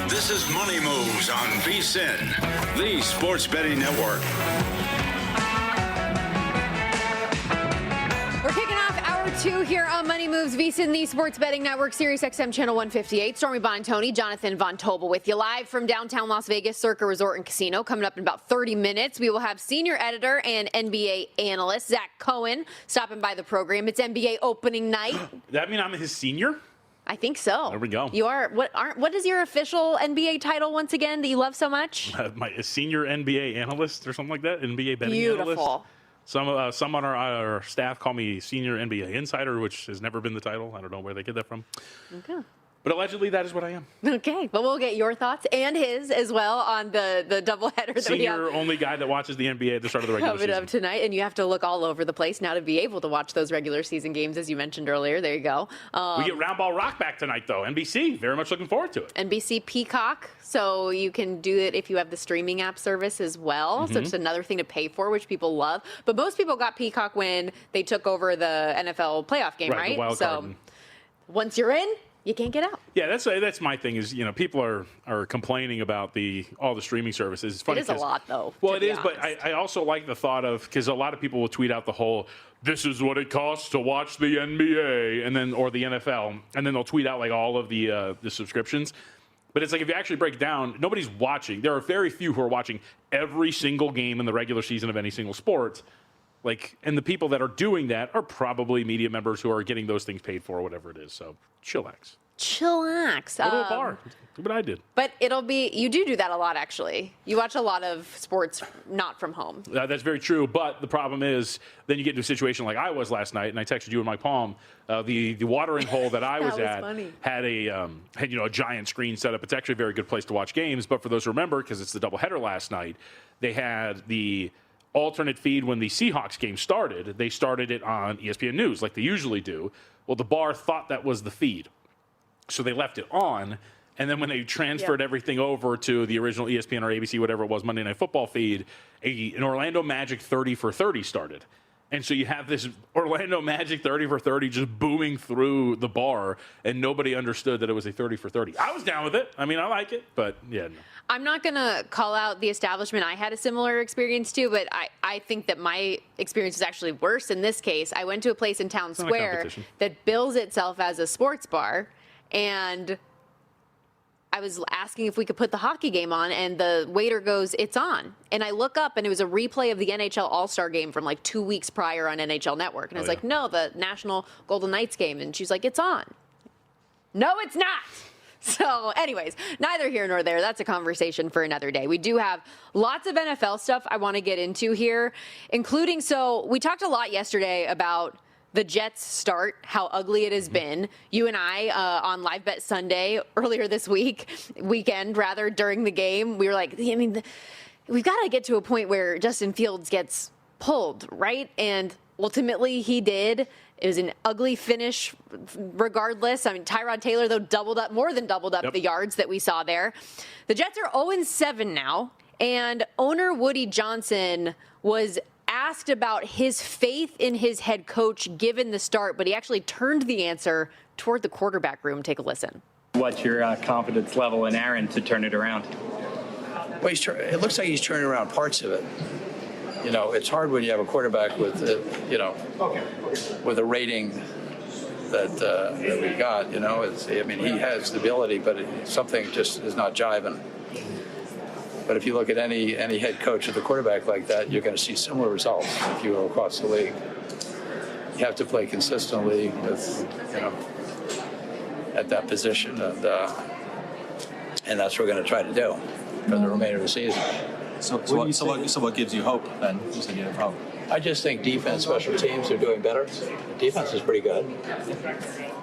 This is Money Moves on VSiN, the sports betting network. We're kicking off hour 2 here on Money Moves, VSiN, the sports betting network, Sirius XM channel 158. Stormy Buonantony, Jonathan Von Tobel with you live from downtown Las Vegas, Circa Resort and Casino. Coming up in about 30 minutes, we will have senior editor and NBA analyst Zach Cohen stopping by the program. It's NBA opening night. Does that mean I'm his senior? I think so. There we go. You are. What is your official NBA title once again that you love so much? My senior NBA analyst or something like that. NBA betting analyst. Beautiful. Some on our staff call me senior NBA insider, which has never been the title. I don't know where they get that from. Okay. But allegedly, that is what I am. Okay, but we'll get your thoughts and his as well on the doubleheader that we have. Senior only guy that watches the NBA at the start of the regular season. Coming up tonight, and you have to look all over the place now to be able to watch those regular season games, as you mentioned earlier. There you go. We get Round Ball Rock back tonight, though. NBC, very much looking forward to it. NBC Peacock, so you can do it if you have the streaming app service as well. So it's another thing to pay for, which people love. But most people got Peacock when they took over the NFL playoff game, right? The wild card. Once you're in, you can't get out. Yeah, that's my thing is, people are complaining about all the streaming services. It's funny. It is a lot, though. Well, it is, but I also like the thought of, because a lot of people will tweet out the whole, this is what it costs to watch the NBA or the NFL, and then they'll tweet out like all of the subscriptions. But it's like, if you actually break it down, nobody's watching. There are very few who are watching every single game in the regular season of any single sport. And the people that are doing that are probably media members who are getting those things paid for, whatever it is. So chillax. Go to a bar. Do what I did. But you do that a lot, actually. You watch a lot of sports not from home. That's very true. But the problem is, then you get into a situation like I was last night, and I texted you and Mike Palm. The watering hole that I was at had a giant screen set up. It's actually a very good place to watch games. But for those who remember, because it's the doubleheader last night, they had the alternate feed when the Seahawks game started. They started it on ESPN News like they usually do. Well, the bar thought that was the feed, so they left it on. And then when they transferred everything over to the original ESPN or ABC, whatever it was, Monday Night Football feed, an Orlando Magic 30 for 30 started. And so you have this Orlando Magic 30 for 30 just booming through the bar, and nobody understood that it was a 30 for 30. I was down with it. I mean, I like it, but yeah, no. I'm not going to call out the establishment I had a similar experience to, but I think that my experience is actually worse in this case. I went to a place in Town Square that bills itself as a sports bar, and I was asking if we could put the hockey game on, and the waiter goes, "It's on." And I look up, and it was a replay of the NHL All-Star game from like 2 weeks prior on NHL Network. And I was like, no, the National Golden Knights game. And she's like, "It's on." No, it's not. So anyways, neither here nor there. That's a conversation for another day. We do have lots of NFL stuff I want to get into here, including, so we talked a lot yesterday about the Jets start, how ugly it has been. You and I on Live Bet Sunday earlier this weekend, during the game, we were like, we've got to get to a point where Justin Fields gets pulled, right? And ultimately he did. It was an ugly finish regardless. I mean, Tyrod Taylor, though, more than doubled up the yards that we saw there. The Jets are 0-7 now, and owner Woody Johnson was asked about his faith in his head coach given the start, but he actually turned the answer toward the quarterback room. Take a listen. What's your confidence level in Aaron to turn it around? Well, it looks like he's turning around parts of it. It's hard when you have a quarterback with, with a rating that we got. He has the ability, but something just is not jiving. But if you look at any head coach with a quarterback like that, you're going to see similar results if you go across the league. You have to play consistently with, at that position, and that's what we're going to try to do for the remainder of the season. So what gives you hope then? You said you had a problem. I just think defense, special teams are doing better. The defense is pretty good.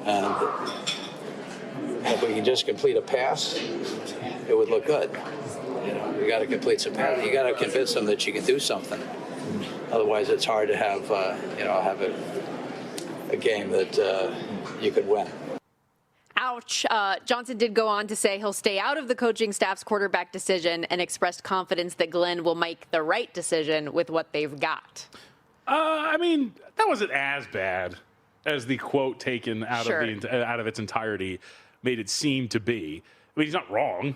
And if we can just complete a pass, it would look good. You got to complete some passes. You got to convince them that you can do something. Otherwise, it's hard to have a game that you could win. Ouch. Johnson did go on to say he'll stay out of the coaching staff's quarterback decision and expressed confidence that Glenn will make the right decision with what they've got. That wasn't as bad as the quote taken out of its entirety made it seem to be. He's not wrong.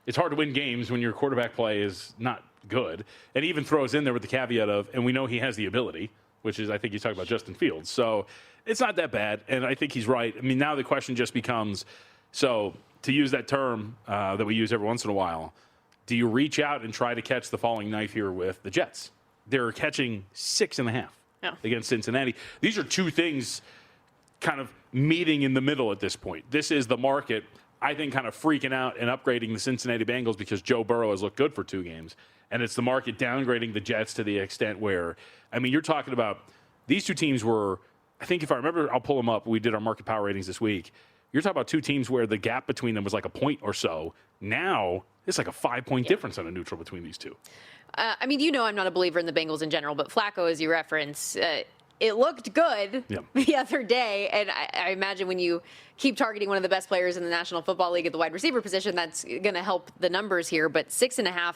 it's hard to win games when your quarterback play is not good. And he even throws in there with the caveat of, and we know he has the ability, which is, I think he's talking about Justin Fields. So it's not that bad, and I think he's right. I mean, now the question just becomes, so to use that term that we use every once in a while, do you reach out and try to catch the falling knife here with the Jets? They're catching 6.5 against Cincinnati. These are two things kind of meeting in the middle at this point. This is the market, I think, kind of freaking out and upgrading the Cincinnati Bengals because Joe Burrow has looked good for 2 games. And it's the market downgrading the Jets to the extent where, I mean, you're talking about these two teams were, I think if I remember, I'll pull them up. We did our market power ratings this week. You're talking about 2 teams where the gap between them was like a point or so. Now it's like a 5-point difference on a neutral between these two. I mean, I'm not a believer in the Bengals in general, but Flacco, as you reference, it looked good the other day. And I imagine when you keep targeting one of the best players in the National Football League at the wide receiver position, that's going to help the numbers here. But 6.5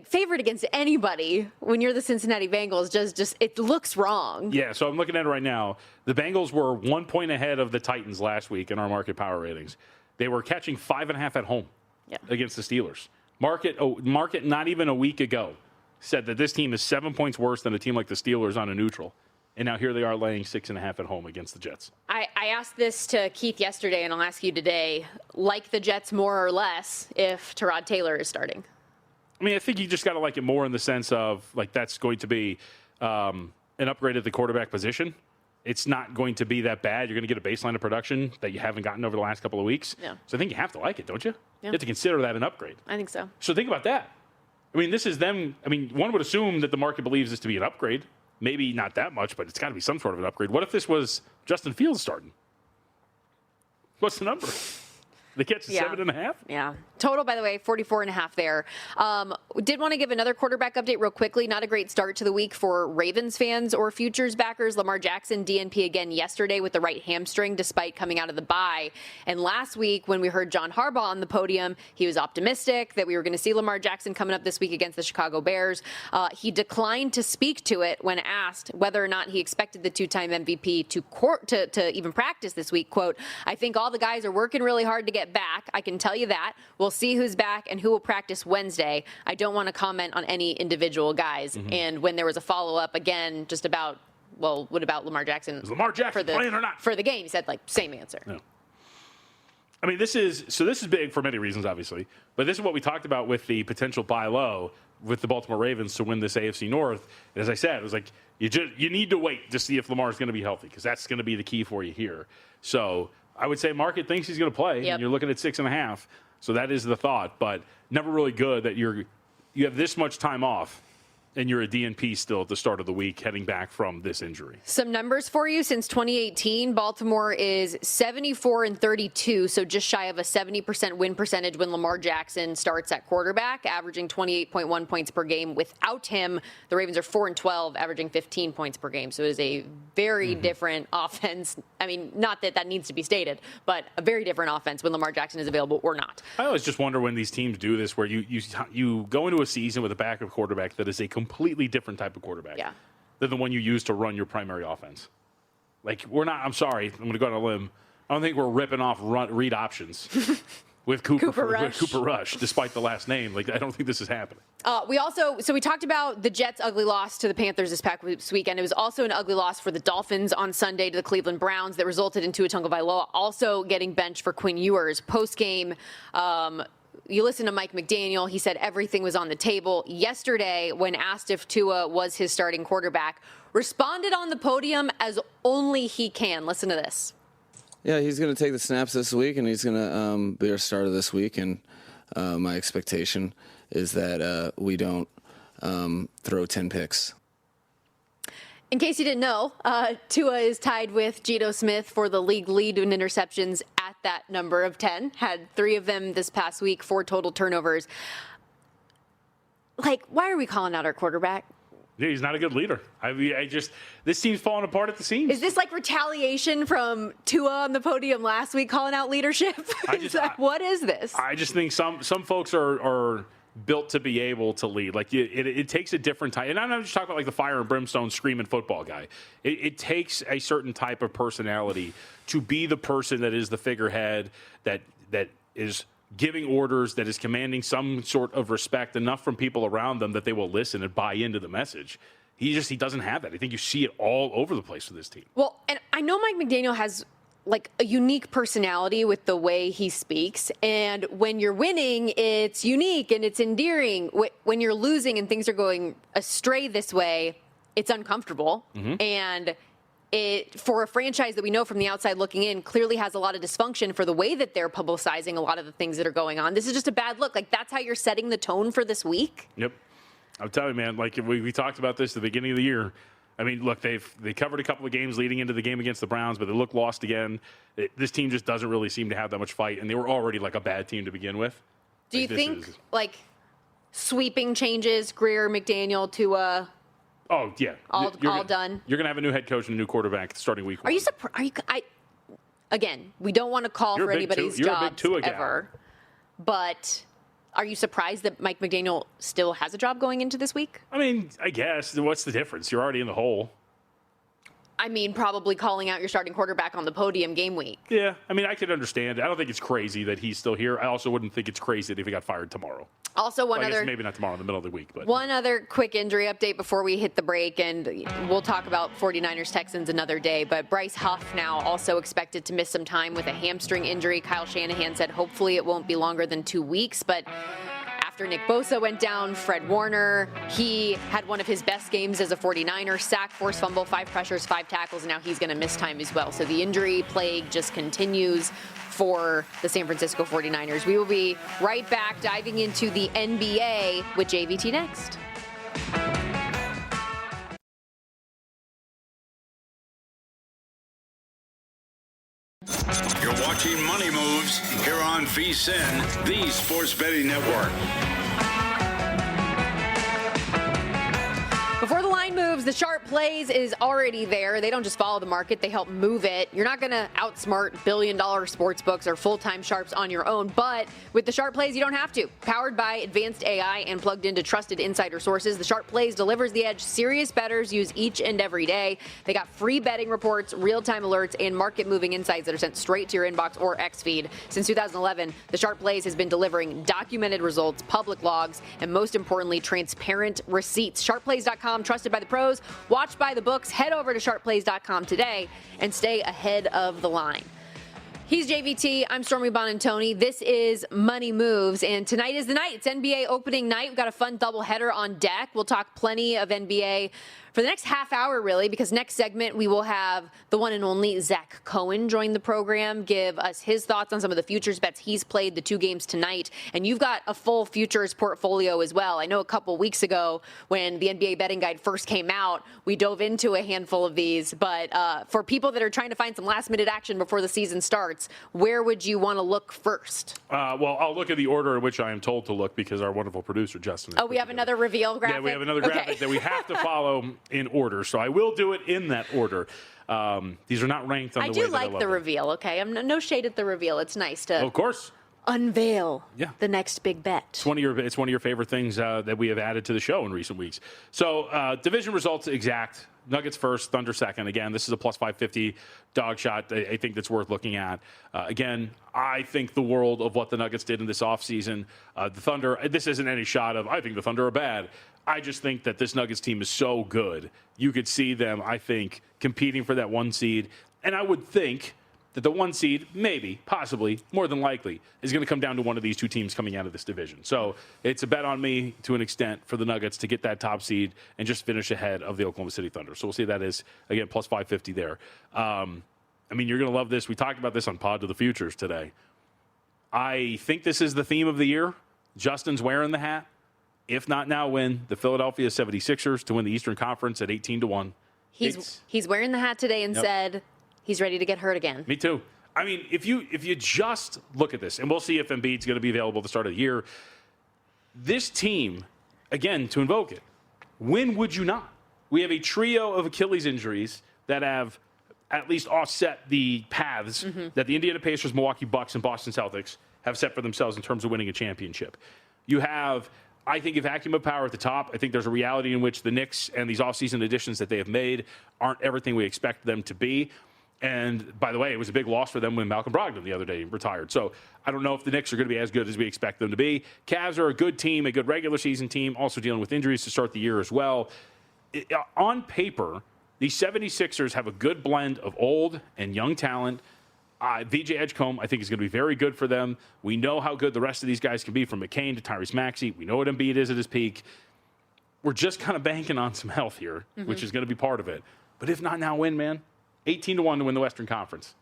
favorite against anybody when you're the Cincinnati Bengals, just it looks wrong. Yeah, so I'm looking at it right now. The Bengals were 1 point ahead of the Titans last week in our market power ratings. They were catching 5.5 at home against the Steelers. Market not even a week ago said that this team is 7 points worse than a team like the Steelers on a neutral. And now here they are laying 6.5 at home against the Jets. I asked this to Keith yesterday, and I'll ask you today. Like the Jets more or less if Tyrod Taylor is starting? I mean, I think you just got to like it more in the sense of, like, that's going to be an upgrade at the quarterback position. It's not going to be that bad. You're going to get a baseline of production that you haven't gotten over the last couple of weeks. Yeah. So I think you have to like it, don't you? Yeah. You have to consider that an upgrade. I think so. So think about that. I mean, this is them. I mean, one would assume that the market believes this to be an upgrade. Maybe not that much, but it's got to be some sort of an upgrade. What if this was Justin Fields starting? What's the number? They catch 7.5? Yeah. Total, by the way, 44.5 there. Did want to give another quarterback update real quickly. Not a great start to the week for Ravens fans or futures backers. Lamar Jackson, DNP again yesterday with the right hamstring despite coming out of the bye. And last week when we heard John Harbaugh on the podium, he was optimistic that we were going to see Lamar Jackson coming up this week against the Chicago Bears. He declined to speak to it when asked whether or not he expected the 2-time MVP to even practice this week. Quote, "I think all the guys are working really hard to get back. I can tell you that. We'll see who's back and who will practice Wednesday. I don't want to comment on any individual guys." Mm-hmm. And when there was a follow-up again just about, well, what about Lamar Jackson? Is Lamar Jackson playing or not? For the game, he said, like, same answer. No. I mean, this is big for many reasons, obviously. But this is what we talked about with the potential buy low with the Baltimore Ravens to win this AFC North. And as I said, it was like, you need to wait to see if Lamar is going to be healthy because that's going to be the key for you here. So I would say market thinks he's going to play, and you're looking at 6.5. So that is the thought, but never really good that you have this much time off and you're a DNP still at the start of the week heading back from this injury. Some numbers for you. Since 2018, Baltimore is 74-32, so just shy of a 70% win percentage when Lamar Jackson starts at quarterback, averaging 28.1 points per game. Without him, the Ravens are 4-12, averaging 15 points per game. So it is a very different offense. I mean, not that that needs to be stated, but a very different offense when Lamar Jackson is available or not. I always just wonder when these teams do this, where you go into a season with a backup quarterback that is a completely different type of quarterback than the one you use to run your primary offense. Like, I'm sorry, I'm going to go on a limb. I don't think we're ripping off read options with Cooper Rush, despite the last name. Like, I don't think this is happening. We talked about the Jets' ugly loss to the Panthers this past weekend. It was also an ugly loss for the Dolphins on Sunday to the Cleveland Browns that resulted in Tua Tagovailoa also getting benched for Quinn Ewers. Post-game, you listen to Mike McDaniel. He said everything was on the table. Yesterday, when asked if Tua was his starting quarterback, responded on the podium as only he can. Listen to this. Yeah, he's going to take the snaps this week, and he's going to be our starter this week. And my expectation is that we don't throw 10 picks. In case you didn't know, Tua is tied with Geno Smith for the league lead in interceptions at that number of 10. Had 3 of them this past week, 4 total turnovers. Like, why are we calling out our quarterback? Yeah, he's not a good leader. This team's falling apart at the seams. Is this like retaliation from Tua on the podium last week calling out leadership? What is this? I just think some folks are built to be able to lead. Like, it takes a different type. And I'm not just talking about like the fire and brimstone screaming football guy. It takes a certain type of personality to be the person that is the figurehead, that is giving orders that is commanding some sort of respect enough from people around them that they will listen and buy into the message. He doesn't have that. I think you see it all over the place with this team. Well, and I know Mike McDaniel has like a unique personality with the way he speaks. And when you're winning, it's unique and it's endearing. When you're losing and things are going astray this way, it's uncomfortable. Mm-hmm. And it, for a franchise that we know from the outside looking in, clearly has a lot of dysfunction for the way that they're publicizing a lot of the things that are going on. This is just a bad look. Like, that's how you're setting the tone for this week? Yep. I'm telling you, man, like we talked about this at the beginning of the year. I mean, look, they covered a couple of games leading into the game against the Browns, but they look lost again. This team just doesn't really seem to have that much fight, and they were already like a bad team to begin with. Do you think, like, sweeping changes, Greer, McDaniel to oh, yeah. All done? You're going to have a new head coach and a new quarterback starting week 1. Are you surprised? Again, we don't want to call for anybody's jobs ever, but are you surprised that Mike McDaniel still has a job going into this week? I mean, I guess. What's the difference? You're already in the hole. I mean, probably calling out your starting quarterback on the podium game week. Yeah, I mean, I could understand. I don't think it's crazy that he's still here. I also wouldn't think it's crazy that if he got fired tomorrow. Also, I guess maybe not tomorrow in the middle of the week. But one other quick injury update before we hit the break, and we'll talk about 49ers-Texans another day, but Bryce Huff now also expected to miss some time with a hamstring injury. Kyle Shanahan said hopefully it won't be longer than 2 weeks, but after Nick Bosa went down, Fred Warner, he had one of his best games as a 49er, sack, forced fumble, 5 pressures, 5 tackles, and now he's going to miss time as well. So the injury plague just continues for the San Francisco 49ers. We will be right back diving into the NBA with JVT next. You're watching Money Moves here on VSiN, the Sports Betting Network. Before the line moves, the sharp plays is already there. They don't just follow the market, they help move it. You're not going to outsmart billion-dollar sports books or full-time sharps on your own, but with the sharp plays, you don't have to. Powered by advanced AI and plugged into trusted insider sources, the sharp plays delivers the edge serious bettors use each and every day. They got free betting reports, real-time alerts, and market-moving insights that are sent straight to your inbox or X feed. Since 2011, the sharp plays has been delivering documented results, public logs, and most importantly, transparent receipts. Sharpplays.com, trusted by the pros, watched by the books. Head over to sharpplays.com today and stay ahead of the line. He's JVT. I'm Stormy Buonantony. This is Money Moves, and tonight is the night. It's NBA opening night. We've got a fun doubleheader on deck. We'll talk plenty of NBA for the next half hour, really, because next segment we will have the one and only Zach Cohen join the program, give us his thoughts on some of the futures bets he's played the 2 games tonight. And you've got a full futures portfolio as well. I know a couple weeks ago when the NBA betting guide first came out, we dove into a handful of these. But for people that are trying to find some last-minute action before the season starts, where would you want to look first? Well, I'll look at the order in which I am told to look because our wonderful producer, Justin. Oh, we have another reveal graphic? Yeah, we have another graphic that we have to follow in order, so I will do it in that order. These are not ranked on the way that I love them. I do like the reveal, okay? I'm no shade at the reveal. It's nice to of course unveil the next big bet. It's one of your favorite things that we have added to the show in recent weeks. So division results exact. Nuggets first, Thunder second. Again, this is a plus 550 dog shot. I think that's worth looking at. Again, I think the world of what the Nuggets did in this offseason. The Thunder, this isn't any shot of, I think the Thunder are bad. I just think that this Nuggets team is so good. You could see them, I think, competing for that 1 seed. And I would think that the 1 seed, maybe, possibly, more than likely, is going to come down to one of these 2 teams coming out of this division. So it's a bet on me, to an extent, for the Nuggets to get that top seed and just finish ahead of the Oklahoma City Thunder. So we'll see that is, again, plus 550 there. I mean, you're going to love this. We talked about this on Pod to the Futures today. I think this is the theme of the year. Justin's wearing the hat. If not now, win the Philadelphia 76ers to win the Eastern Conference at 18-1. He's wearing the hat today and said he's ready to get hurt again. Me too. I mean, if you just look at this, and we'll see if Embiid's going to be available at the start of the year. This team, again, to invoke it, when would you not? We have a trio of Achilles injuries that have at least offset the paths that the Indiana Pacers, Milwaukee Bucks, and Boston Celtics have set for themselves in terms of winning a championship. You have, I think, a vacuum of power at the top. I think there's a reality in which the Knicks and these offseason additions that they have made aren't everything we expect them to be. And by the way, it was a big loss for them when Malcolm Brogdon the other day retired. So I don't know if the Knicks are going to be as good as we expect them to be. Cavs are a good team, a good regular season team, also dealing with injuries to start the year as well. On paper, the 76ers have a good blend of old and young talent. VJ Edgecombe, I think, is going to be very good for them. We know how good the rest of these guys can be, from McCain to Tyrese Maxey. We know what Embiid is at his peak. We're just kind of banking on some health here, which is going to be part of it. But if not now, win, man. 18-1 to win the Western Conference,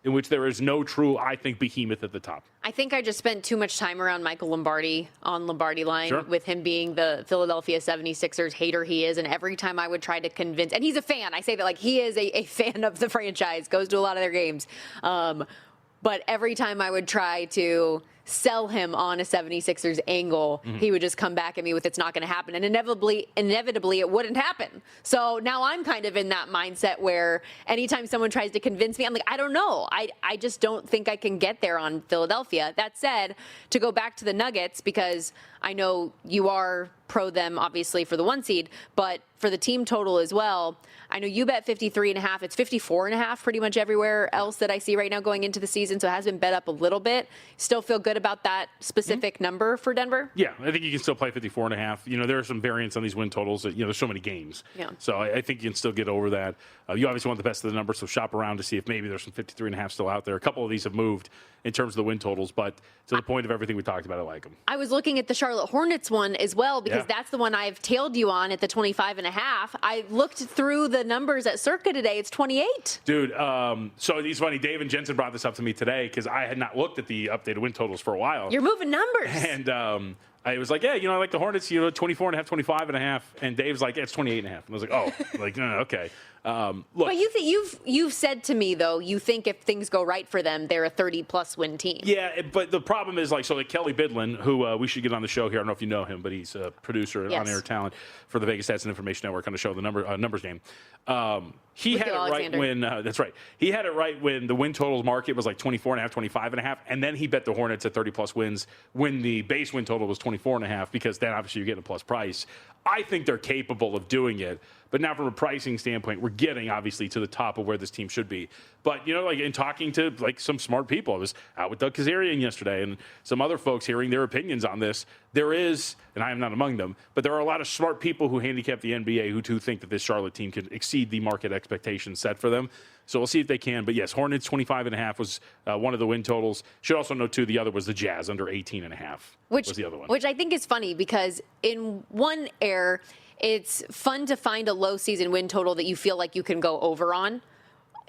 in which there is no true, I think, behemoth at the top. I think I just spent too much time around Michael Lombardi on Lombardi Line with him being the Philadelphia 76ers hater he is. And every time I would try to convince, and he's a fan, I say that like he is a fan of the franchise, goes to a lot of their games. But every time I would try to sell him on a 76ers angle, he would just come back at me with, it's not going to happen. And inevitably it wouldn't happen. So now I'm kind of in that mindset where anytime someone tries to convince me, I'm like, I don't know. I just don't think I can get there on Philadelphia. That said, to go back to the Nuggets, because I know you are pro them, obviously, for the 1 seed, but for the team total as well, I know you bet 53.5. It's 54.5 pretty much everywhere else that I see right now going into the season. So it has been bet up a little bit. Still feel good about that specific number for Denver? Yeah, I think you can still play 54.5. There are some variants on these win totals. There's so many games. Yeah. So I think you can still get over that. You obviously want the best of the numbers, so shop around to see if maybe there's some 53.5 still out there. A couple of these have moved in terms of the win totals, but to the point of everything we talked about, I like them. I was looking at the Charlotte Hornets one as well, because that's the one I've tailed you on at the 25.5. I looked through the numbers at Circa today. It's 28. Dude, so it's funny. Dave and Jensen brought this up to me today because I had not looked at the updated win totals for a while. You're moving numbers. And I was like, I like the Hornets, 24.5, 25.5. And Dave's like, it's 28.5. And I was like, oh, okay. Look, but you've said to me, though, you think if things go right for them, they're a 30-plus win team. Yeah, but the problem is, like Kelly Bidlin, who we should get on the show here. I don't know if you know him, but he's a producer and on-air talent for the Vegas Stats and Information Network on the show, the Numbers Game. He had it right when that's right. He had it right when the win totals market was like 24.5, 25.5, and then he bet the Hornets at 30-plus wins when the base win total was 24.5, because then obviously you're getting a plus price. I think they're capable of doing it. But now from a pricing standpoint, we're getting obviously to the top of where this team should be. But, in talking to some smart people, I was out with Doug Kazarian yesterday and some other folks hearing their opinions on this. There is, and I am not among them, but there are a lot of smart people who handicap the NBA who do think that this Charlotte team can exceed the market expectations set for them. So we'll see if they can. But yes, Hornets 25.5 was one of the win totals. Should also note, too, the other was the Jazz under 18.5 was the other one. Which I think is funny because in one air, it's fun to find a low season win total that you feel like you can go over on.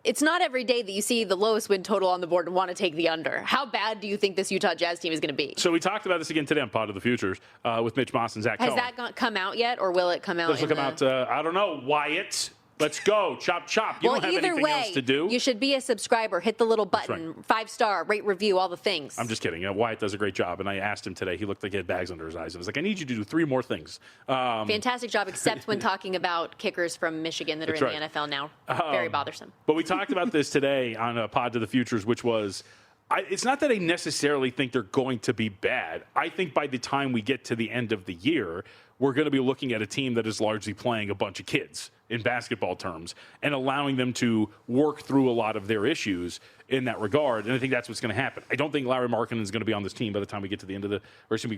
It's not every day that you see the lowest win total on the board and want to take the under. How bad do you think this Utah Jazz team is going to be? So we talked about this again today on Pod of the Futures with Mitch Moss and Zach Cohen. Has that come out yet, or will it come out? It'll come out, I don't know, Wyatt. Let's go. Chop, chop. You don't have anything else to do. You should be a subscriber. Hit the little button. Right. 5-star, rate, review, all the things. I'm just kidding. Wyatt does a great job. And I asked him today. He looked like he had bags under his eyes. I was like, I need you to do 3 more things. Fantastic job, except when talking about kickers from Michigan that are in the NFL now. Very bothersome. But we talked about this today on a Pod to the Futures, which was, it's not that I necessarily think they're going to be bad. I think by the time we get to the end of the year, we're going to be looking at a team that is largely playing a bunch of kids in basketball terms and allowing them to work through a lot of their issues in that regard. And I think that's what's going to happen. I don't think Larry Markkinen is going to be on this team by the time we get to the end of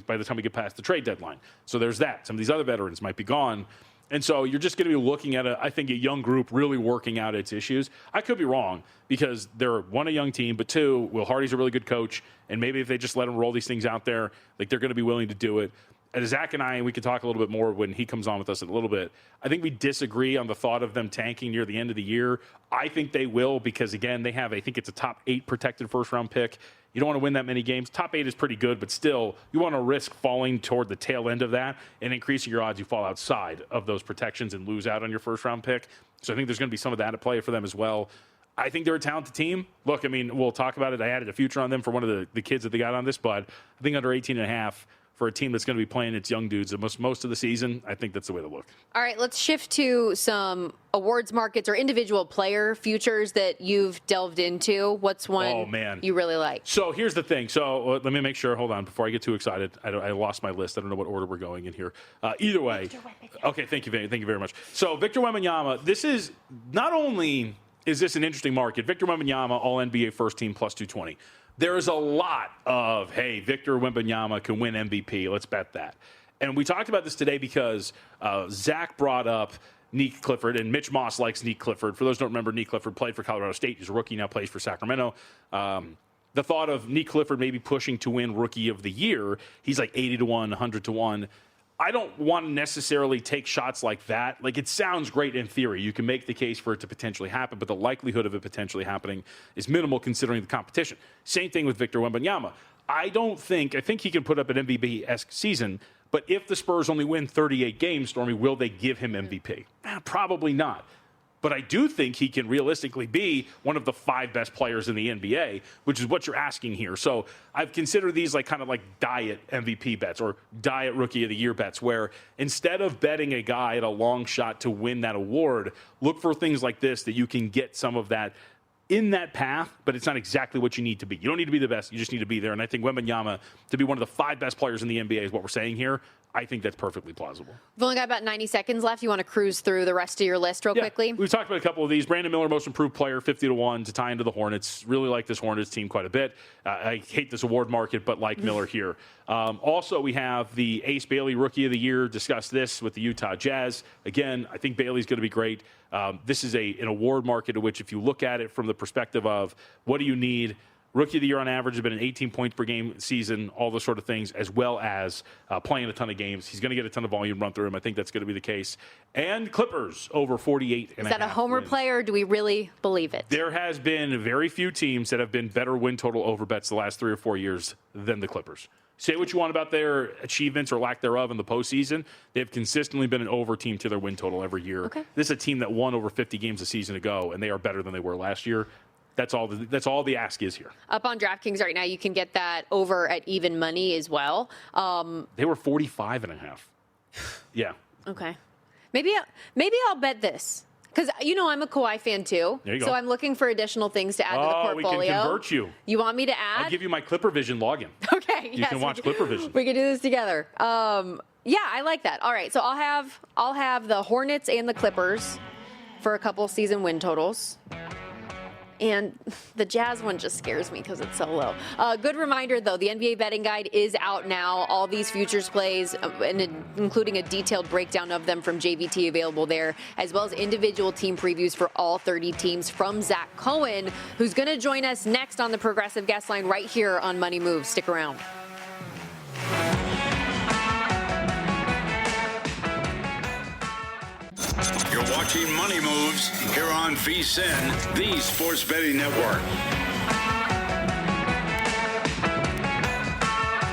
by the time we get past the trade deadline. So there's that. Some of these other veterans might be gone. And so you're just going to be looking at, I think, a young group really working out its issues. I could be wrong because they're, 1, a young team, but 2, Will Hardy's a really good coach. And maybe if they just let him roll these things out there, they're going to be willing to do it. And Zach and I, and we can talk a little bit more when he comes on with us in a little bit, I think we disagree on the thought of them tanking near the end of the year. I think they will because, again, they have, I think it's a top 8 protected first-round pick. You don't want to win that many games. Top 8 is pretty good, but still, you want to risk falling toward the tail end of that and increasing your odds you fall outside of those protections and lose out on your first-round pick. So I think there's going to be some of that at play for them as well. I think they're a talented team. Look, I mean, we'll talk about it. I added a future on them for one of the kids that they got on this, but I think under 18.5, for a team that's going to be playing its young dudes most of the season, I think that's the way to look. All right, let's shift to some awards markets or individual player futures that you've delved into. What's one you really like? So here's the thing. So let me make sure. Hold on. Before I get too excited, I lost my list. I don't know what order we're going in here. Either way. Okay, thank you very much. So Victor Wembanyama, this is not only is this an interesting market? Victor Wembanyama, All-NBA first team, plus 220. There's a lot of, hey, Victor Wembanyama can win MVP. Let's bet that. And we talked about this today because Zach brought up Nick Clifford, and Mitch Moss likes Nick Clifford. For those who don't remember, Nick Clifford played for Colorado State. He's a rookie, now plays for Sacramento. The thought of Nick Clifford maybe pushing to win Rookie of the Year, he's like 80-1, 100-1. I don't want to necessarily take shots like that. Like, it sounds great in theory. You can make the case for it to potentially happen, but the likelihood of it potentially happening is minimal considering the competition. Same thing with Victor Wembanyama. I think he can put up an MVP-esque season, but if the Spurs only win 38 games, Stormy, will they give him MVP? Probably not. But I do think he can realistically be one of the 5 best players in the NBA, which is what you're asking here. So I've considered these like kind of like diet MVP bets or diet Rookie of the Year bets, where instead of betting a guy at a long shot to win that award, look for things like this that you can get some of that in that path, but it's not exactly what you need to be. You don't need to be the best. You just need to be there. And I think Wembanyama to be one of the 5 best players in the NBA is what we're saying here. I think that's perfectly plausible. We've only got about 90 seconds left. You want to cruise through the rest of your list real quickly? We've talked about a couple of these. Brandon Miller, most improved player, 50-1 to tie into the Hornets. Really like this Hornets team quite a bit. I hate this award market, but like Miller here. Also, we have the Ace Bailey Rookie of the Year. Discuss this with the Utah Jazz. Again, I think Bailey's going to be great. This is an award market in which if you look at it from the perspective of what do you need, Rookie of the Year on average has been an 18 points per game season, all those sort of things, as well as playing a ton of games. He's going to get a ton of volume run through him. I think that's going to be the case. And Clippers over 48 and a half. Is that a homer wins. play, or do we really believe it? There has been very few teams that have been better win total over bets the last 3 or 4 years than the Clippers. Say what you want about their achievements or lack thereof in the postseason. They've consistently been an over team to their win total every year. Okay. This is a team that won over 50 games a season ago, and they are better than they were last year. That's all the ask is here. Up on DraftKings right now, you can get that over at even money as well. They were 45 and a half. Yeah. Okay. Maybe I'll bet this. Because, I'm a Kawhi fan, too. There you go. So I'm looking for additional things to add to the portfolio. We can convert you. You want me to add? I'll give you my ClipperVision login. Okay. You can watch ClipperVision. We can do this together. Yeah, I like that. All right. So I'll have the Hornets and the Clippers for a couple season win totals. And the Jazz one just scares me because it's so low. Good reminder, though, the NBA betting guide is out now. All these futures plays, including a detailed breakdown of them from JVT available there, as well as individual team previews for all 30 teams from Zach Cohen, who's going to join us next on the Progressive Guest Line right here on Money Moves. Stick around. You're watching Money Moves here on VSiN, the Sports Betting Network.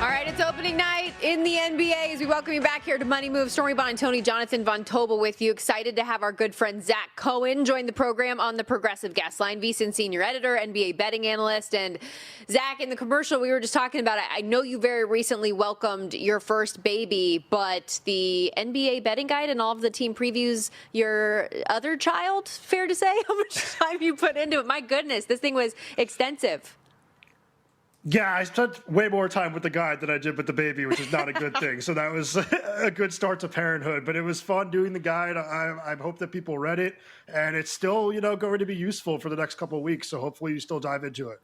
All right, it's opening night in the NBA as we welcome you back here to Money Moves. Stormy Buonantony, Jonathan Von Tobel with you. Excited to have our good friend Zach Cohen join the program on the Progressive Guest Line. VSiN Senior Editor, NBA betting analyst. And Zach, in the commercial we were just talking about, I know you very recently welcomed your first baby, but the NBA betting guide and all of the team previews, your other child, fair to say? How much time you put into it? My goodness, this thing was extensive. Yeah, I spent way more time with the guide than I did with the baby, which is not a good thing. So that was a good start to parenthood. But it was fun doing the guide. I hope that people read it. And it's still, going to be useful for the next couple of weeks. So hopefully you still dive into it.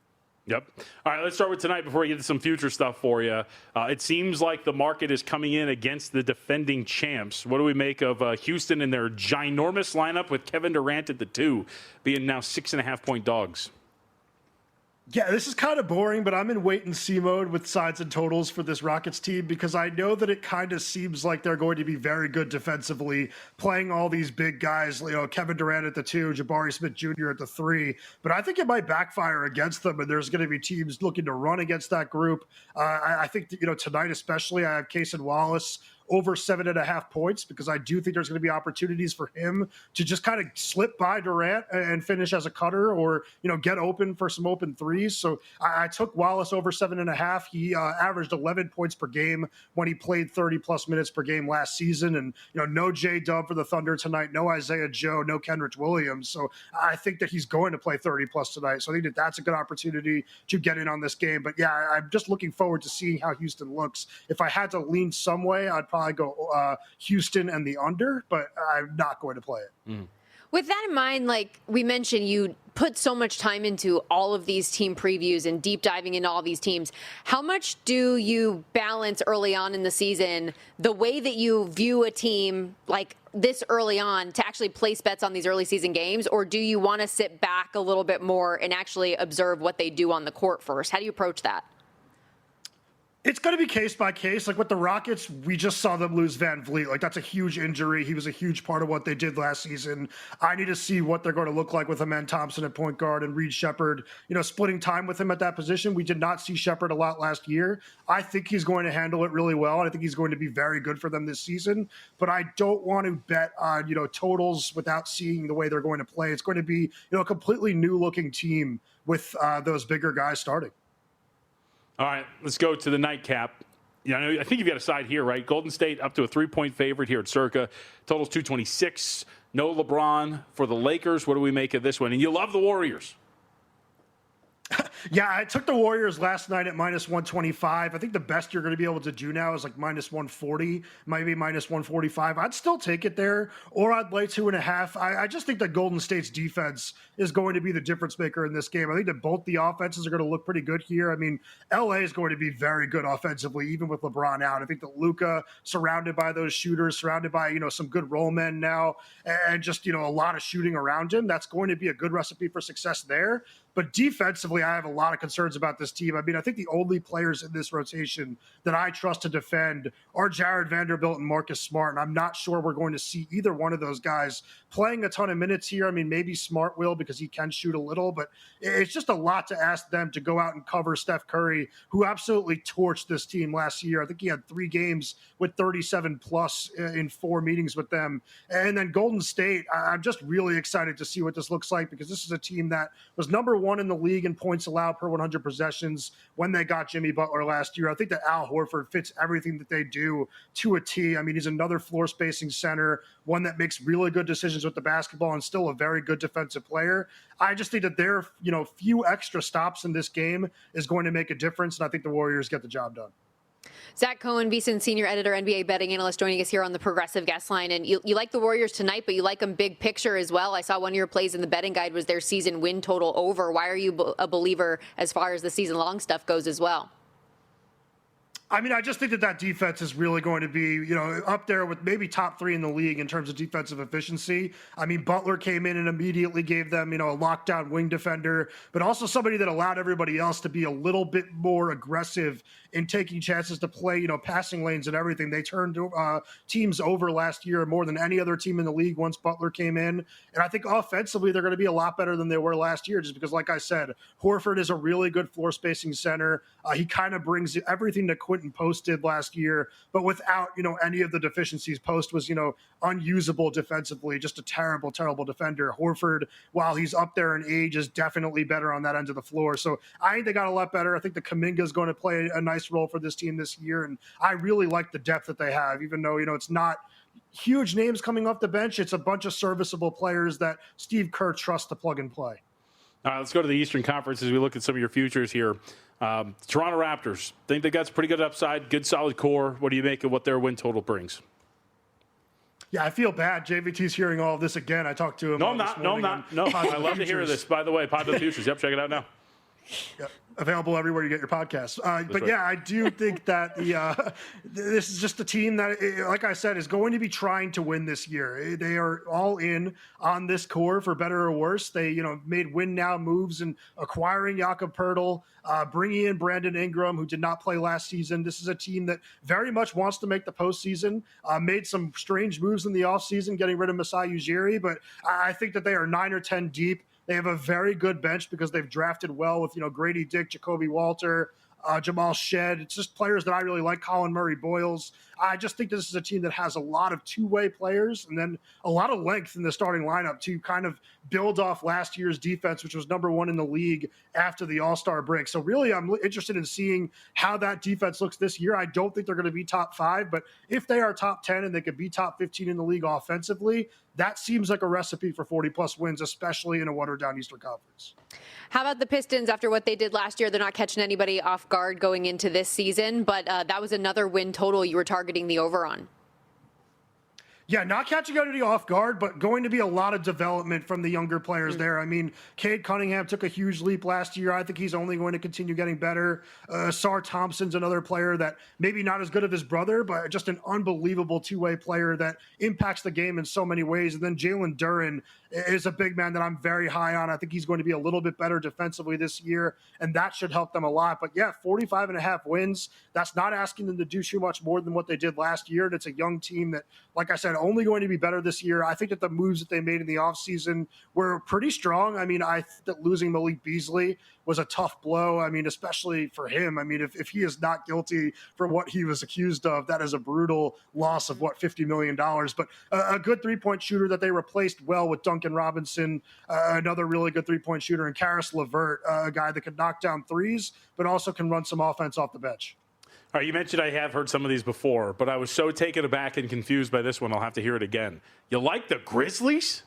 Yep. All right, let's start with tonight before we get to some future stuff for you. It seems like the market is coming in against the defending champs. What do we make of Houston and their ginormous lineup with Kevin Durant at the 2, being now 6.5-point dogs? Yeah, this is kind of boring, but I'm in wait-and-see mode with sides and totals for this Rockets team because I know that it kind of seems like they're going to be very good defensively, playing all these big guys, Kevin Durant at the 2, Jabari Smith Jr. at the 3. But I think it might backfire against them, and there's going to be teams looking to run against that group. I think that, tonight especially, I have Cason Wallace over 7.5 points because I do think there's going to be opportunities for him to just kind of slip by Durant and finish as a cutter or, get open for some open threes. So I took Wallace over 7.5. He averaged 11 points per game when he played 30-plus minutes per game last season. And, no J-Dub for the Thunder tonight, no Isaiah Joe, no Kenrich Williams. So I think that he's going to play 30-plus tonight. So I think that that's a good opportunity to get in on this game. But, yeah, I'm just looking forward to seeing how Houston looks. If I had to lean some way, I'd probably go Houston and the under, but I'm not going to play it. With that in mind, like we mentioned, you put so much time into all of these team previews and deep diving into all these teams. How much do you balance early on in the season the way that you view a team like this early on to actually place bets on these early season games? Or do you want to sit back a little bit more and actually observe what they do on the court first? How do you approach that? It's going to be case by case. Like with the Rockets, we just saw them lose Van Vliet. Like that's a huge injury. He was a huge part of what they did last season. I need to see what they're going to look like with Amen Thompson at point guard and Reed Shepherd, splitting time with him at that position. We did not see Shepherd a lot last year. I think he's going to handle it really well, and I think he's going to be very good for them this season. But I don't want to bet on, totals without seeing the way they're going to play. It's going to be, a completely new looking team with those bigger guys starting. All right, let's go to the nightcap. I think you've got a side here, right? Golden State up to a 3-point favorite here at Circa. Total's 226. No LeBron for the Lakers. What do we make of this one? And you love the Warriors. Yeah, I took the Warriors last night at -125. I think the best you're going to be able to do now is like -140, maybe -145. I'd still take it there, or I'd lay 2.5. I just think that Golden State's defense is going to be the difference maker in this game. I think that both the offenses are going to look pretty good here. I mean, LA is going to be very good offensively, even with LeBron out. I think that Luka, surrounded by those shooters, surrounded by, some good role men now, and just, a lot of shooting around him, that's going to be a good recipe for success there. But defensively, I have a lot of concerns about this team. I mean, I think the only players in this rotation that I trust to defend are Jared Vanderbilt and Marcus Smart, and I'm not sure we're going to see either one of those guys playing a ton of minutes here. I mean, maybe Smart will because he can shoot a little, but it's just a lot to ask them to go out and cover Steph Curry, who absolutely torched this team last year. I think he had 3 games with 37+ in 4 meetings with them. And then Golden State, I'm just really excited to see what this looks like, because this is a team that was number 1 in the league in points allowed per 100 possessions when they got Jimmy Butler last year. I think that Al Horford fits everything that they do to a T. I mean, he's another floor spacing center, one that makes really good decisions with the basketball and still a very good defensive player. I just think that their, few extra stops in this game is going to make a difference, and I think the Warriors get the job done. Zach Cohen, VSiN Senior Editor, NBA betting analyst, joining us here on the Progressive Guest Line. And you like the Warriors tonight, but you like them big picture as well. I saw one of your plays in the betting guide was their season win total over. Why are you a believer as far as the season-long stuff goes as well? I mean, I just think that defense is really going to be, up there with maybe top 3 in the league in terms of defensive efficiency. I mean, Butler came in and immediately gave them, a lockdown wing defender, but also somebody that allowed everybody else to be a little bit more aggressive in taking chances to play, passing lanes and everything. They turned teams over last year more than any other team in the league once Butler came in. And I think offensively, they're going to be a lot better than they were last year, just because, like I said, Horford is a really good floor spacing center. He kind of brings everything that Quentin Post did last year, but without, any of the deficiencies. Post was, unusable defensively, just a terrible, terrible defender. Horford, while he's up there in age, is definitely better on that end of the floor. So I think they got a lot better. I think the Kuminga is going to play a nice role for this team this year, and I really like the depth that they have, even though, it's not huge names coming off the bench. It's a bunch of serviceable players that Steve Kerr trusts to plug and play. All right, let's go to the Eastern Conference as we look at some of your futures here. Toronto Raptors, think they got some pretty good upside, good solid core. What do you make of what their win total brings? Yeah, I feel bad. JVT's hearing all of this again. I talked to him. No, I'm not. No, I love to hear this. By the way, Positive Futures. Yep, check it out now. Yep. Available everywhere you get your podcasts. But right. Yeah, I do think that this is just a team that, like I said, is going to be trying to win this year. They are all in on this core, for better or worse. They, made win now moves and acquiring Jakob Poeltl, bringing in Brandon Ingram, who did not play last season. This is a team that very much wants to make the postseason. Made some strange moves in the offseason, getting rid of Masai Ujiri, but I think that they are 9 or 10 deep. They have a very good bench because they've drafted well with, Grady Dick, Jacoby Walter, Jamal Shed. It's just players that I really like, Colin Murray-Boyles. I just think this is a team that has a lot of two-way players and then a lot of length in the starting lineup to kind of build off last year's defense, which was number 1 in the league after the All-Star break. So really, I'm interested in seeing how that defense looks this year. I don't think they're going to be top 5, but if they are top 10 and they could be top 15 in the league offensively, that seems like a recipe for 40-plus wins, especially in a watered-down Eastern Conference. How about the Pistons after what they did last year? They're not catching anybody off guard going into this season, but that was another win total you were targeting the over on. Yeah, not catching anybody off guard, but going to be a lot of development from the younger players there. I mean, Cade Cunningham took a huge leap last year. I think he's only going to continue getting better. Sar Thompson's another player that maybe not as good as his brother, but just an unbelievable two-way player that impacts the game in so many ways. And then Jalen Duren is a big man that I'm very high on. I think he's going to be a little bit better defensively this year, and that should help them a lot. But yeah, 45.5 wins. That's not asking them to do too much more than what they did last year. And it's a young team that, like I said, only going to be better this year. I think that the moves that they made in the offseason were pretty strong. I mean, I think that losing Malik Beasley was a tough blow. I mean, especially for him. I mean, if he is not guilty for what he was accused of, that is a brutal loss of, $50 million. But a good three-point shooter that they replaced well with Duncan Robinson, another really good three-point shooter, and Karis LeVert, a guy that can knock down threes, but also can run some offense off the bench. All right, you mentioned I have heard some of these before, but I was so taken aback and confused by this one, I'll have to hear it again. You like the Grizzlies?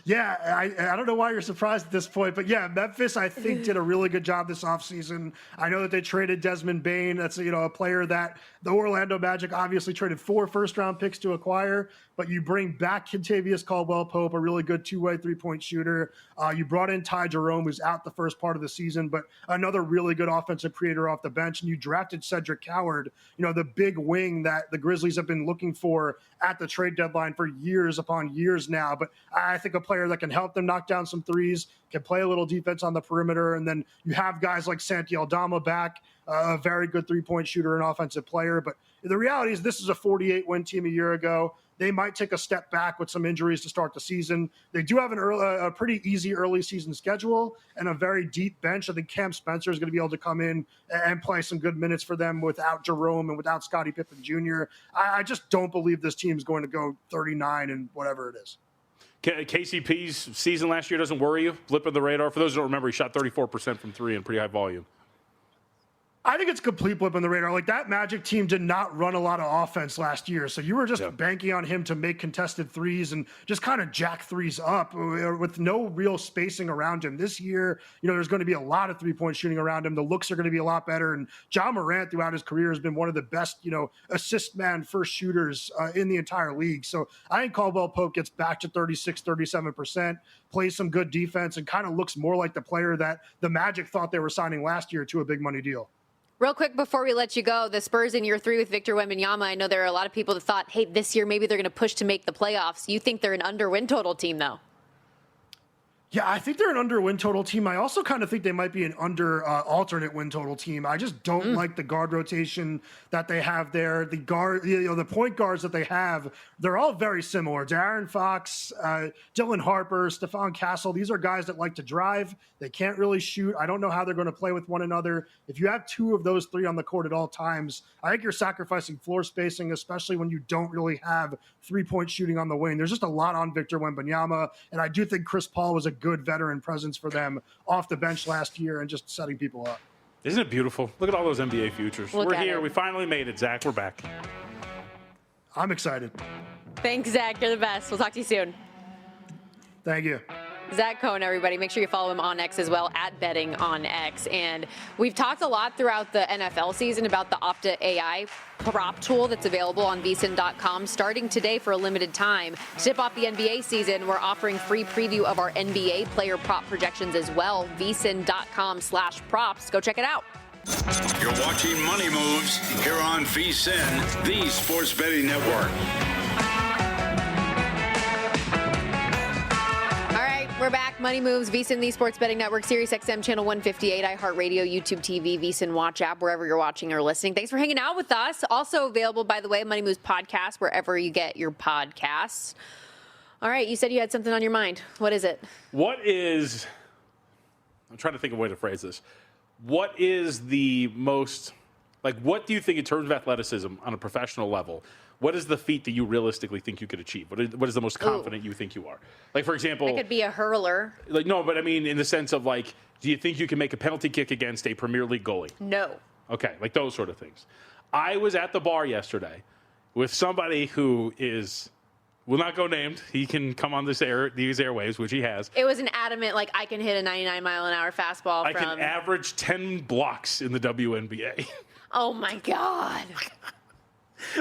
Yeah, I don't know why you're surprised at this point, but yeah, Memphis, I think, did a really good job this offseason. I know that they traded Desmond Bane. That's, a player that the Orlando Magic obviously traded 4 first-round picks to acquire, but you bring back Kentavious Caldwell-Pope, a really good two-way three-point shooter. You brought in Ty Jerome, who's out the first part of the season, but another really good offensive creator off the bench, and you drafted Cedric Howard, the big wing that the Grizzlies have been looking for at the trade deadline for years upon years now. But I think a player that can help them knock down some threes, can play a little defense on the perimeter, and then you have guys like Santi Aldama back, a very good three-point shooter and offensive player. But the reality is this is a 48-win team a year ago. They might take a step back with some injuries to start the season. They do have a pretty easy early season schedule and a very deep bench. I think Cam Spencer is going to be able to come in and play some good minutes for them without Jerome and without Scottie Pippen Jr. I just don't believe this team is going to go 39 and whatever it is. KCP's season last year doesn't worry you? Blip of the radar? For those who don't remember, he shot 34% from three in pretty high volume. I think it's a complete blip on the radar. Like, that Magic team did not run a lot of offense last year. So you were just banking on him to make contested threes and just kind of jack threes up with no real spacing around him. This year, there's going to be a lot of three-point shooting around him. The looks are going to be a lot better. And Ja Morant throughout his career has been one of the best, assist man first shooters in the entire league. So I think Caldwell Pope gets back to 36, 37%, plays some good defense, and kind of looks more like the player that the Magic thought they were signing last year to a big money deal. Real quick before we let you go, the Spurs in year 3 with Victor Wembanyama. I know there are a lot of people that thought, hey, this year maybe they're going to push to make the playoffs. You think they're an under-win total team, though? Yeah, I think they're an under-win total team. I also kind of think they might be an alternate win total team. I just don't like the guard rotation that they have there. The guard, the point guards that they have, they're all very similar. De'Aaron Fox, Dylan Harper, Stephon Castle. These are guys that like to drive. They can't really shoot. I don't know how they're going to play with one another. If you have 2 of those 3 on the court at all times, I think you're sacrificing floor spacing, especially when you don't really have three-point shooting on the wing. There's just a lot on Victor Wembanyama, and I do think Chris Paul was a good veteran presence for them off the bench last year and just setting people up. Isn't it beautiful? Look at all those NBA futures. We're here. We finally made it, Zach. We're back. I'm excited. Thanks, Zach. You're the best. We'll talk to you soon. Thank you. Zach Cohen, everybody. Make sure you follow him on X as well, @betting on X. And we've talked a lot throughout the NFL season about the Opta AI prop tool that's available on VSiN.com starting today for a limited time. To tip off the NBA season, we're offering free preview of our NBA player prop projections as well. VSiN.com/props. Go check it out. You're watching Money Moves here on VSiN, the sports betting network. We're back. Money Moves, VSiN, the Sports Betting Network, Sirius XM, Channel 158, iHeartRadio, YouTube TV, VSiN Watch app, wherever you're watching or listening. Thanks for hanging out with us. Also available, by the way, Money Moves podcast, wherever you get your podcasts. All right, you said you had something on your mind. What is it? I'm trying to think of a way to phrase this. What is the most, what do you think in terms of athleticism on a professional level? What is the feat that you realistically think you could achieve? What is the most confident you think you are? For example, I could be a hurler. No, but I mean in the sense of do you think you can make a penalty kick against a Premier League goalie? No. Okay, those sort of things. I was at the bar yesterday with somebody who will not go named. He can come on these airwaves, which he has. It was an adamant, I can hit a 99-mile-an-hour fastball I can average 10 blocks in the WNBA. Oh, my God.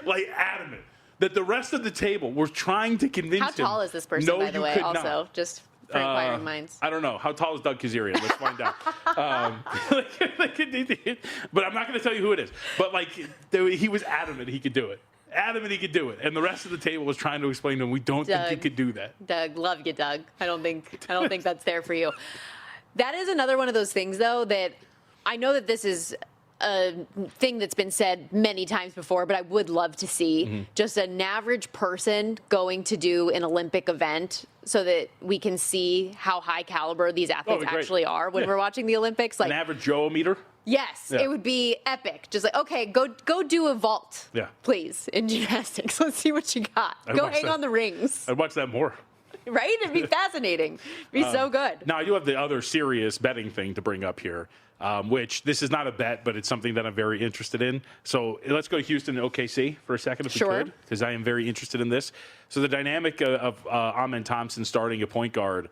like adamant, that the rest of the table were trying to convince him. How tall is this person, by the way, also? Not. Just for inquiring minds. I don't know. How tall is Doug Kazarian? Let's find out. But I'm not going to tell you who it is. But, like, he was adamant he could do it. And the rest of the table was trying to explain to him, we don't think you could do that. Doug, love you, Doug. I don't think that's there for you. That is another one of those things, though, that I know that this is a thing that's been said many times before, but I would love to see just an average person going to do an Olympic event so that we can see how high caliber these athletes actually are when we're watching the Olympics. Like an average Joe-meter? Yes, it would be epic. Just like, okay, go do a vault, please, in gymnastics. Let's see what you got. Go hang on the rings. I'd watch that more. Right? It'd be fascinating. It'd be so good. Now, I do have the other serious betting thing to bring up here, which this is not a bet, but it's something that I'm very interested in. So let's go to Houston and OKC for a second, if we could, because I am very interested in this. So the dynamic of Amen Thompson starting a point guard.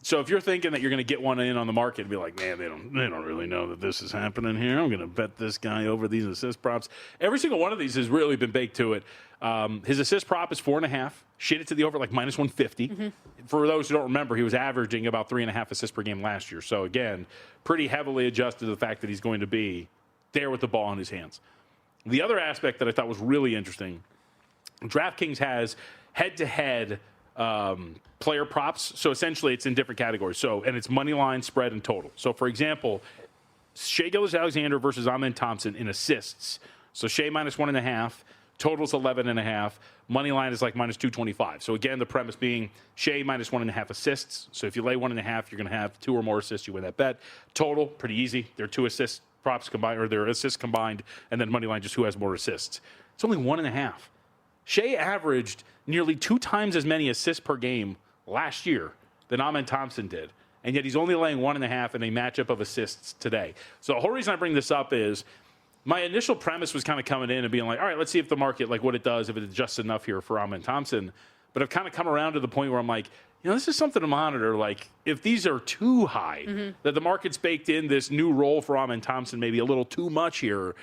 So if you're thinking that you're going to get one in on the market and be like, man, they don't really know that this is happening here. I'm going to bet this guy over these assist props. Every single one of these has really been baked to it. His assist prop is 4.5. Shit it to the over like minus 150. For those who don't remember, he was averaging about 3.5 assists per game last year. So again, pretty heavily adjusted to the fact that he's going to be there with the ball in his hands. The other aspect that I thought was really interesting, DraftKings has head-to-head player props. So essentially it's in different categories. So, and it's money line, spread, and total. So for example, Shai Gilgeous-Alexander versus Amen Thompson in assists. So Shai minus 1.5, total's 11.5. Money line is like minus 225. So again, the premise being Shai minus 1.5 assists. So if you lay 1.5, you're going to have 2 or more assists. You win that bet. Total, pretty easy. They're 2 assist props combined, or they're assists combined, and then money line just who has more assists. It's only 1.5. Shai averaged nearly 2 times as many assists per game last year than Amen Thompson did. And yet he's only laying 1.5 in a matchup of assists today. So the whole reason I bring this up is my initial premise was kind of coming in and being like, all right, let's see if the market, like what it does, if it adjusts enough here for Amen Thompson. But I've kind of come around to the point where I'm like, this is something to monitor. Like if these are too high, that the market's baked in this new role for Amen Thompson, maybe a little too much here,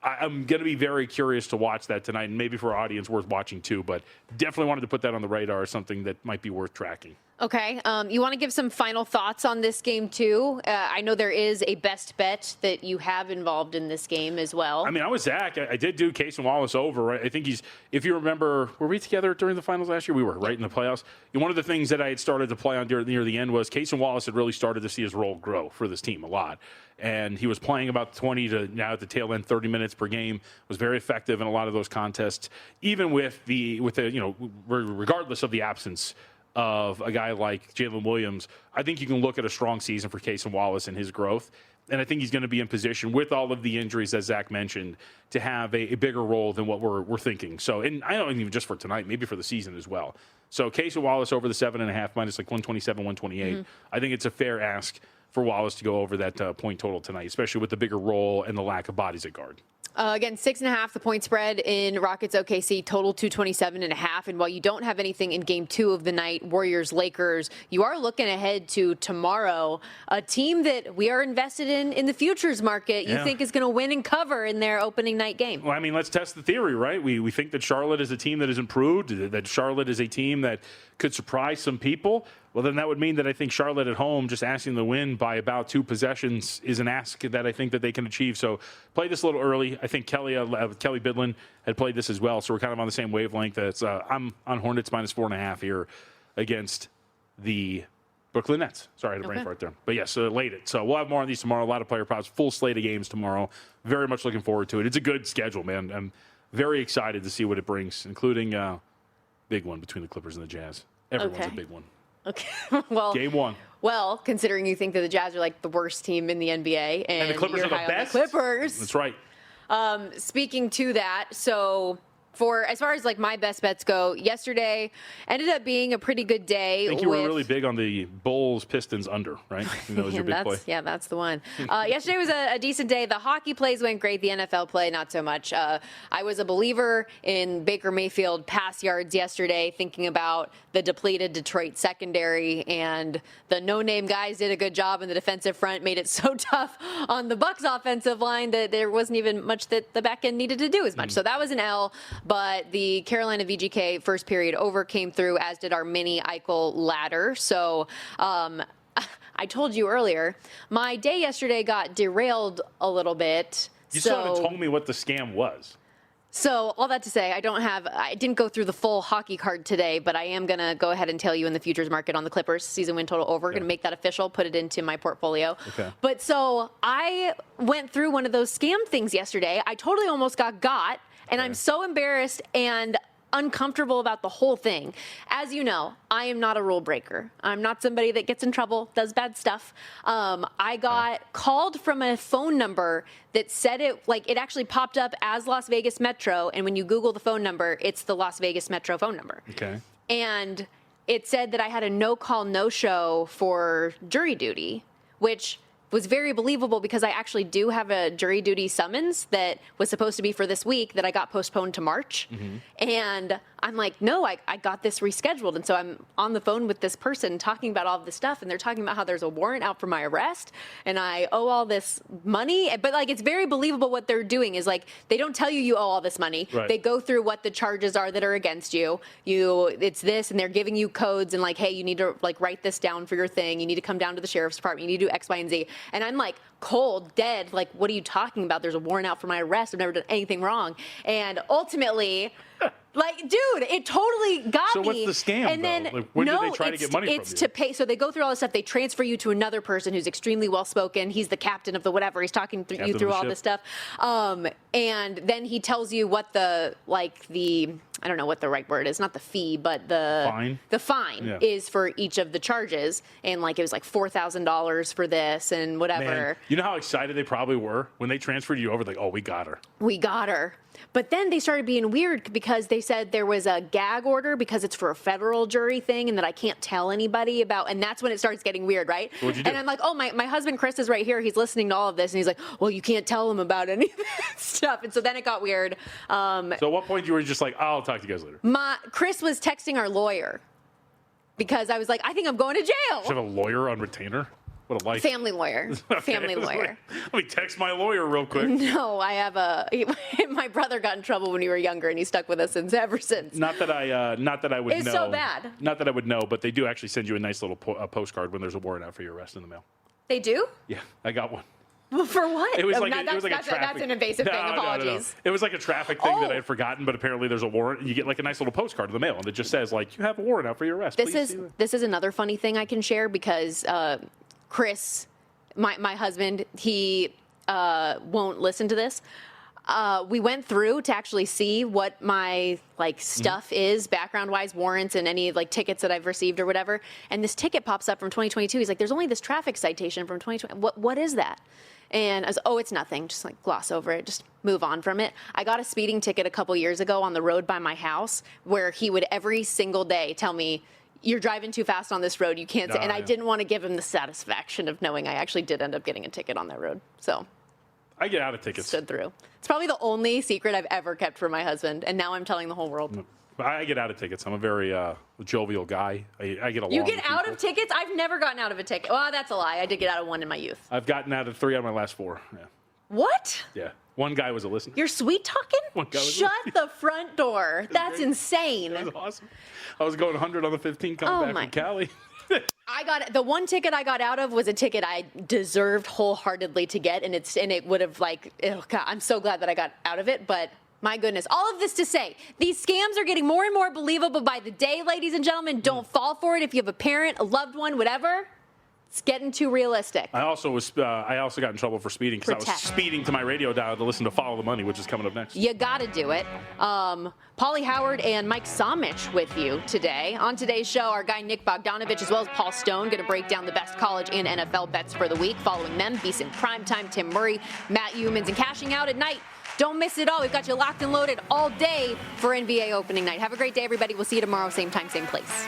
I'm going to be very curious to watch that tonight, and maybe for our audience worth watching too, but definitely wanted to put that on the radar as something that might be worth tracking. Okay. You want to give some final thoughts on this game, too? I know there is a best bet that you have involved in this game as well. I mean, I was Zach. I did do Cason Wallace over. Right? I think if you remember, were we together during the finals last year? We were, right, in the playoffs. And one of the things that I had started to play on near the end was Cason Wallace had really started to see his role grow for this team a lot. And he was playing about 20 to now at the tail end 30 minutes per game, was very effective in a lot of those contests, even with the regardless of the absence of a guy like Jalen Williams. I think you can look at a strong season for Cason Wallace and his growth. And I think he's going to be in position with all of the injuries that Zach mentioned to have a bigger role than what we're thinking. So, and I don't even just for tonight, maybe for the season as well. So Cason Wallace over the 7.5 minus like 127, 128. I think it's a fair ask for Wallace to go over that point total tonight, especially with the bigger role and the lack of bodies at guard. Again, 6.5, the point spread in Rockets OKC, total 227.5. And while you don't have anything in game 2 of the night, Warriors Lakers, you are looking ahead to tomorrow, a team that we are invested in the futures market. You think is going to win and cover in their opening night game. Well, I mean, let's test the theory, right? We think that Charlotte is a team that has improved, that Charlotte is a team that could surprise some people. Well, then that would mean that I think Charlotte at home, just asking to win by about 2 possessions, is an ask that I think that they can achieve. So play this a little early. I think Kelly Bidlin had played this as well, so we're kind of on the same wavelength. I'm on Hornets minus 4.5 here against the Brooklyn Nets. Sorry, I had a brain fart there. But yes, late it. So we'll have more on these tomorrow. A lot of player props, full slate of games tomorrow. Very much looking forward to it. It's a good schedule, man. I'm very excited to see what it brings, including big one between the Clippers and the Jazz. Everyone's a big one. Okay. Well, game 1. Well, considering you think that the Jazz are like the worst team in the NBA, and the Clippers you're are the high best. on the Clippers. That's right. Speaking to that, so for as far as like my best bets go, yesterday ended up being a pretty good day. I think you were really big on the Bulls Pistons under, right? That was your big play. Yeah, that's the one. Yesterday was a decent day. The hockey plays went great. The NFL play, not so much. I was a believer in Baker Mayfield pass yards yesterday, thinking about the depleted Detroit secondary, and the no-name guys did a good job, and the defensive front made it so tough on the Bucs offensive line that there wasn't even much that the back end needed to do as much. So that was an L. But the Carolina VGK first period over came through, as did our mini Eichel ladder. So I told you earlier, my day yesterday got derailed a little bit. You still haven't told me what the scam was. So all that to say, I didn't go through the full hockey card today, but I am going to go ahead and tell you in the futures market on the Clippers season win total over. Going to make that official, put it into my portfolio. Okay. But so I went through one of those scam things yesterday. I totally almost got. And I'm so embarrassed and uncomfortable about the whole thing. As you know, I am not a rule breaker. I'm not somebody that gets in trouble, does bad stuff. I got called from a phone number that said it actually popped up as Las Vegas Metro. And when you Google the phone number, it's the Las Vegas Metro phone number. Okay. And it said that I had a no call, no show for jury duty, which was very believable because I actually do have a jury duty summons that was supposed to be for this week that I got postponed to March. Mm-hmm. And I'm like, no, I got this rescheduled. And so I'm on the phone with this person talking about all of this stuff, and they're talking about how there's a warrant out for my arrest and I owe all this money. But like, it's very believable what they're doing is like, they don't tell you owe all this money. Right. They go through what the charges are that are against you. It's this, and they're giving you codes and like, hey, you need to like write this down for your thing. You need to come down to the sheriff's department. You need to do X, Y, and Z. And I'm like, cold, dead. Like, what are you talking about? There's a warrant out for my arrest. I've never done anything wrong. And ultimately, like, dude, it totally got me. So what's the scam, and then, though? Like, when do they try to get money from you? It's to pay. So they go through all this stuff. They transfer you to another person who's extremely well-spoken. He's the captain of the whatever. He's talking you through all this stuff. And then he tells you what the I don't know what the right word is, not the fee, but the fine is for each of the charges. And like, it was like $4,000 for this and whatever. Man, you know how excited they probably were when they transferred you over? Like, oh, we got her. We got her. But then they started being weird because they said there was a gag order because it's for a federal jury thing and that I can't tell anybody about. And that's when it starts getting weird, right? What'd you do? And I'm like, oh, my husband Chris is right here. He's listening to all of this. And he's like, well, you can't tell him about any of this stuff. And so then it got weird. So at what point you were just like, I'll talk to you guys later? Chris was texting our lawyer because I was like, I think I'm going to jail. You have a lawyer on retainer? What a life. Family lawyer. Okay. Family lawyer. Let me text my lawyer real quick. No, I have my brother got in trouble when he were younger, and he stuck with us ever since. Not that I would know. It's so bad. Not that I would know, but they do actually send you a nice little postcard when there's a warrant out for your arrest in the mail. They do? Yeah, I got one. Well, for what? It was like a traffic. That's an invasive thing. Apologies. No. It was like a traffic thing that I had forgotten, but apparently there's a warrant. You get like a nice little postcard in the mail, and it just says like, you have a warrant out for your arrest. This is another funny thing I can share because Chris, my husband, he won't listen to this. We went through to actually see what my stuff is, background-wise, warrants and any tickets that I've received or whatever. And this ticket pops up from 2022. He's like, "There's only this traffic citation from 2020. What is that?" And I was, "Oh, it's nothing. Just gloss over it. Just move on from it." I got a speeding ticket a couple years ago on the road by my house, where he would every single day tell me, "You're driving too fast on this road. You can't." And I didn't want to give him the satisfaction of knowing I actually did end up getting a ticket on that road. So I get out of tickets. Stood through. It's probably the only secret I've ever kept from my husband, and now I'm telling the whole world. I get out of tickets. I'm a very jovial guy. I get along. You get out of tickets? I've never gotten out of a ticket. Well, that's a lie. I did get out of one in my youth. I've gotten out of 3 out of my last 4. Yeah. What? Yeah. One guy was a listener. You're sweet talking? One guy was Shut the front door. That's insane. That was awesome. I was going 100 on the 15 coming back from Cali. The one ticket I got out of was a ticket I deserved wholeheartedly to get, and it would have oh God, I'm so glad that I got out of it, but my goodness. All of this to say, these scams are getting more and more believable by the day, ladies and gentlemen. Don't fall for it if you have a parent, a loved one, whatever. It's getting too realistic. I also got in trouble for speeding because I was speeding to my radio dial to listen to Follow the Money, which is coming up next. You got to do it. Pauly Howard and Mike Somich with you today. On today's show, our guy Nick Bogdanovich as well as Paul Stone going to break down the best college and NFL bets for the week. Following them, VSiN Primetime, Tim Murray, Matt Humans, and cashing out at night. Don't miss it all. We've got you locked and loaded all day for NBA opening night. Have a great day, everybody. We'll see you tomorrow, same time, same place.